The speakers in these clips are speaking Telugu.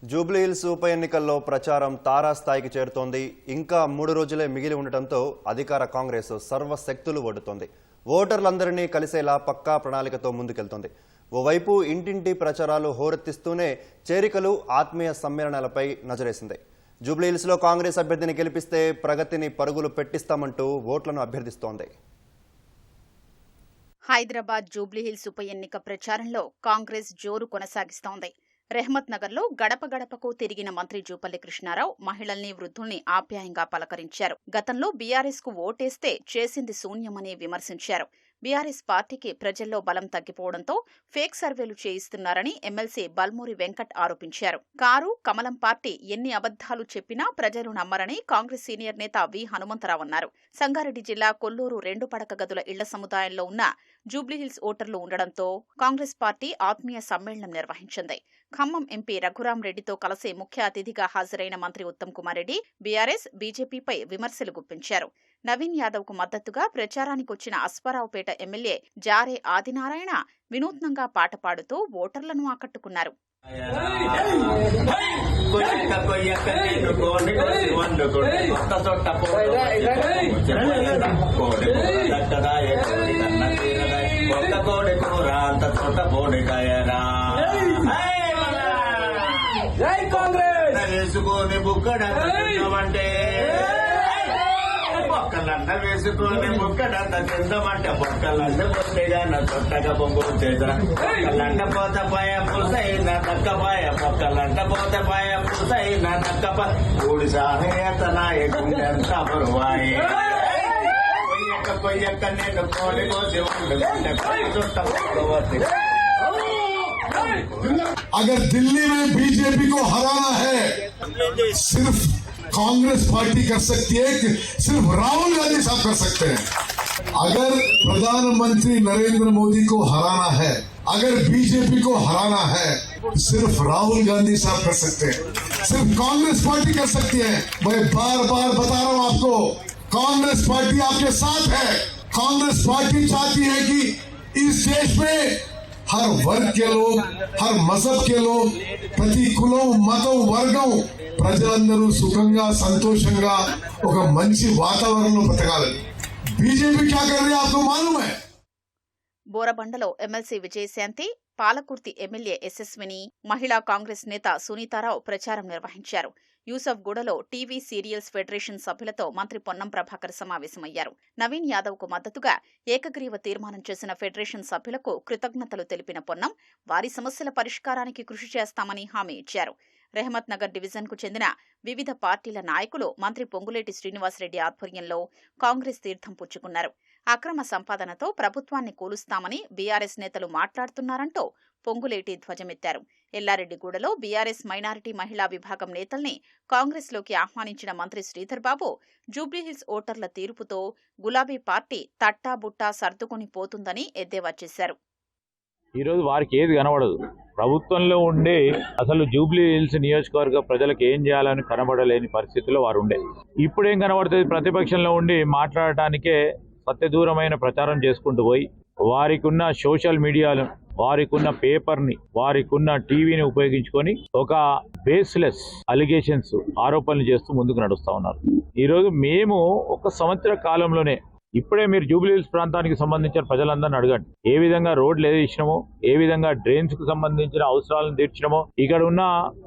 జూబ్లీహిల్స్ ఉప ఎన్నికల్లో ప్రచారం తారాస్థాయికి చేరుతోంది. ఇంకా 3 రోజులే మిగిలి ఉండటంతో అధికార కాంగ్రెస్ సర్వశక్తులు ఒడ్డుతోంది. ఓటర్లందరినీ కలిసేలా పక్కా ప్రణాళికతో ముందుకెళ్తోంది. ఓవైపు ఇంటింటి ప్రచారాలు హోరెత్తిస్తూనే చేరికలు, ఆత్మీయ సమ్మేళనాలపై నజరేసింది. జూబ్లీహిల్స్లో కాంగ్రెస్ అభ్యర్థిని గెలిపిస్తే ప్రగతిని పరుగులు పెట్టిస్తామంటూ ఓట్లను అభ్యర్థిస్తోంది. హైదరాబాద్ జూబ్లీహిల్స్ ఉప ఎన్నిక ప్రచారంలో కాంగ్రెస్ జోరు కొనసాగిస్తోంది. రెహమత్ నగర్లో గడప గడపకు తిరిగిన మంత్రి జూపల్లి కృష్ణారావు మహిళల్ని, వృద్ధుల్ని ఆప్యాయంగా పలకరించారు. గతంలో బీఆర్ఎస్ కు ఓటేస్తే చేసింది శూన్యమని విమర్శించారు. బీఆర్ఎస్ పార్టీకి ప్రజల్లో బలం తగ్గిపోవడంతో ఫేక్ సర్వేలు చేయిస్తున్నారని ఎమ్మెల్సీ బల్మూరి వెంకట్ ఆరోపించారు. కారు, కమలం పార్టీ ఎన్ని అబద్దాలు చెప్పినా ప్రజలు నమ్మరని కాంగ్రెస్ సీనియర్ నేత వి హనుమంతరావు అన్నారు. సంగారెడ్డి జిల్లా కొల్లూరు 2 పడక గదుల ఇళ్ల సముదాయంలో ఉన్న జూబ్లీహిల్స్ ఓటర్లు ఉండడంతో కాంగ్రెస్ పార్టీ ఆత్మీయ సమ్మేళనం నిర్వహించింది. ఖమ్మం ఎంపీ రఘురాం రెడ్డితో కలిసి ముఖ్య అతిథిగా హాజరైన మంత్రి ఉత్తమ్ కుమార్ రెడ్డి బీఆర్ఎస్, బీజేపీపై విమర్శలు గుప్పించారు. నవీన్ యాదవ్ కు మద్దతుగా ప్రచారానికొచ్చిన అశ్వారావుపేట ఎమ్మెల్యే జారే ఆదినారాయణ వినూత్నంగా పాట పాడుతూ ఓటర్లను ఆకట్టుకున్నారు. బొక్కలన్న వేసుకొని బొక్కడంత తిందమంటే బొక్కలన్న పొట్టేగాన తొట్టగా బొంగు చేద్దాం. బొక్కలంట పోత పాయ పుసైన తక్కపాయ బొక్కలంట పోత పాయ పుసైన తక్కప ఊడి సాహేత నాయకుంట బరువాయి కొయ్యక్క కొయ్యక్క నేను కోడి కోసి చుట్ట अगर दिल्ली में बीजेपी को हराना है सिर्फ कांग्रेस पार्टी कर सकती है, सिर्फ राहुल गांधी साहब कर सकते हैं. अगर प्रधानमंत्री नरेंद्र मोदी को हराना है, अगर बीजेपी को हराना है, सिर्फ राहुल गांधी साहब कर सकते हैं, सिर्फ कांग्रेस पार्टी कर सकती है. मैं बार बार बता रहा हूं आपको, कांग्रेस पार्टी आपके साथ है. कांग्रेस पार्टी चाहती है कि इस देश में हर वर्ग के लोग, हर मजहब के लोग, ప్రతి కులం, మతం, వర్గం ప్రజలందరూ సుఖంగా, సంతోషంగా ఒక మంచి వాతావరణంలో బ్రతకాలి. బీజేపీ क्या कर रही है आपको मालूम है? బోరబండలో ఎమ్మెల్సీ విజయశాంతి, పాలకుర్తి ఎమ్మెల్యే యశస్విని, మహిళా కాంగ్రెస్ నేత సునీతారావు ప్రచారం నిర్వహించారు. యూసఫ్ గూడలో టీవీ సీరియల్స్ ఫెడరేషన్ సభ్యులతో మంత్రి పొన్నం ప్రభాకర్ సమావేశమయ్యారు. నవీన్ యాదవ్ కు మద్దతుగా ఏకగ్రీవ తీర్మానం చేసిన ఫెడరేషన్ సభ్యులకు కృతజ్ఞతలు తెలిపిన పొన్నం వారి సమస్యల పరిష్కారానికి కృషి చేస్తామని హామీ ఇచ్చారు. రెహమత్ నగర్ డివిజన్ కు చెందిన వివిధ పార్టీల నాయకులు మంత్రి పొంగులేటి శ్రీనివాసరెడ్డి ఆధ్వర్యంలో కాంగ్రెస్ తీర్థం పుచ్చుకున్నారు. అక్రమ సంపాదనతో ప్రభుత్వాన్ని కూలుస్తామని బీఆర్ఎస్ నేతలు మాట్లాడుతున్నారంటూ పొంగులేటి ధ్వజమెత్తారు. ఎల్లారెడ్డిగూడలో బీఆర్ఎస్ మైనారిటీ మహిళా విభాగం నేతల్ని కాంగ్రెస్లోకి ఆహ్వానించిన మంత్రి శ్రీధర్ బాబు జూబ్లీహిల్స్ ఓటర్ల తీర్పుతో గులాబీ పార్టీ తట్టాబుట్టా సర్దుకొని పోతుందని ఎద్దేవా చేశారు. ఈరోజు వారికి ఏది కనబడదు. ప్రభుత్వంలో ఉండే అసలు జూబ్లీహిల్స్ నియోజకవర్గ ప్రజలకు ఏం చేయాలని కనబడలేని పరిస్థితిలో వారు ఉండే. ఇప్పుడేం కనబడుతుంది? ప్రతిపక్షంలో ఉండి మాట్లాడటానికే సత్యదూరమైన ప్రచారం చేసుకుంటూ పోయి వారికి ఉన్న సోషల్ మీడియాను, వారికి ఉన్న పేపర్ని, వారికి ఉన్న టీవీని ఉపయోగించుకొని ఒక బేస్లెస్ అలిగేషన్స్, ఆరోపణలు చేస్తూ ముందుకు నడుస్తూ ఉన్నారు. ఈరోజు మేము 1 సంవత్సర కాలంలోనే ఇప్పుడే మీరు జూబ్లీహిల్స్ ప్రాంతానికి సంబంధించిన ప్రజలందరినీ అడగండి. ఏ విధంగా రోడ్లు వేయించినామో, ఏ విధంగా డ్రైన్స్ కు సంబంధించిన అవసరాలను తీర్చినామో, ఇక్కడ ఉన్న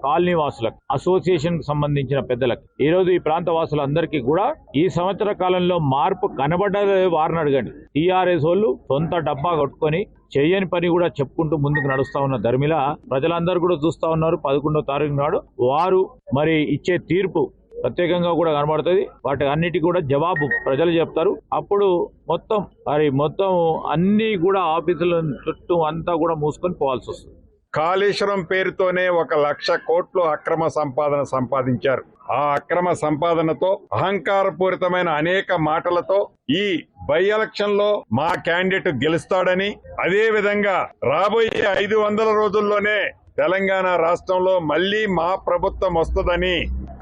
కాలనీ వాసులకు, అసోసియేషన్ కు సంబంధించిన పెద్దలకు, ఈ రోజు ఈ ప్రాంత వాసులందరికీ కూడా ఈ సంవత్సర కాలంలో మార్పు కనబడ్డది వారిని అడగండి. టీఆర్ఎస్ వాళ్ళు సొంత డబ్బా కొట్టుకొని చెయ్యని పని కూడా చెప్పుకుంటూ ముందుకు నడుస్తా ఉన్న ధర్మిలా ప్రజలందరూ కూడా చూస్తా ఉన్నారు. 11వ తారీఖు నాడు వారు మరి ఇచ్చే తీర్పు ప్రత్యేకంగా కూడా కనబడుతుంది. వాటి అన్నిటి కూడా జవాబు ప్రజలు చెప్తారు. అప్పుడు మొత్తం అన్ని కూడా ఆఫీసుల చుట్టూ అంతా కూడా మూసుకొని పోవాల్సి వస్తుంది. కాళేశ్వరం పేరుతోనే 1,00,000 కోట్లు అక్రమ సంపాదన సంపాదించారు. ఆ అక్రమ సంపాదనతో, అహంకారపూరితమైన అనేక మాటలతో ఈ బై ఎలక్షన్ లో మా క్యాండిడేట్ గెలుస్తాడని, అదే విధంగా రాబోయే 500 రోజుల్లోనే తెలంగాణ రాష్ట్రంలో మళ్లీ మా ప్రభుత్వం వస్తుందని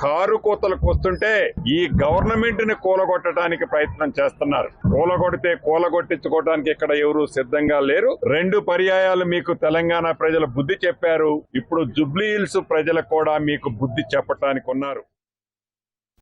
కారు కూతలకు వస్తుంటే ఈ గవర్నమెంట్ ని కూలగొట్టడానికి ప్రయత్నం చేస్తున్నారు. కూలగొట్టించుకోవడానికి ఇక్కడ ఎవరు సిద్ధంగా లేరు. 2 పర్యాయాలు మీకు తెలంగాణ ప్రజలు బుద్ధి చెప్పారు. ఇప్పుడు జూబ్లీ హిల్స్ ప్రజలు కూడా మీకు బుద్ధి చెప్పటానికి ఉన్నారు.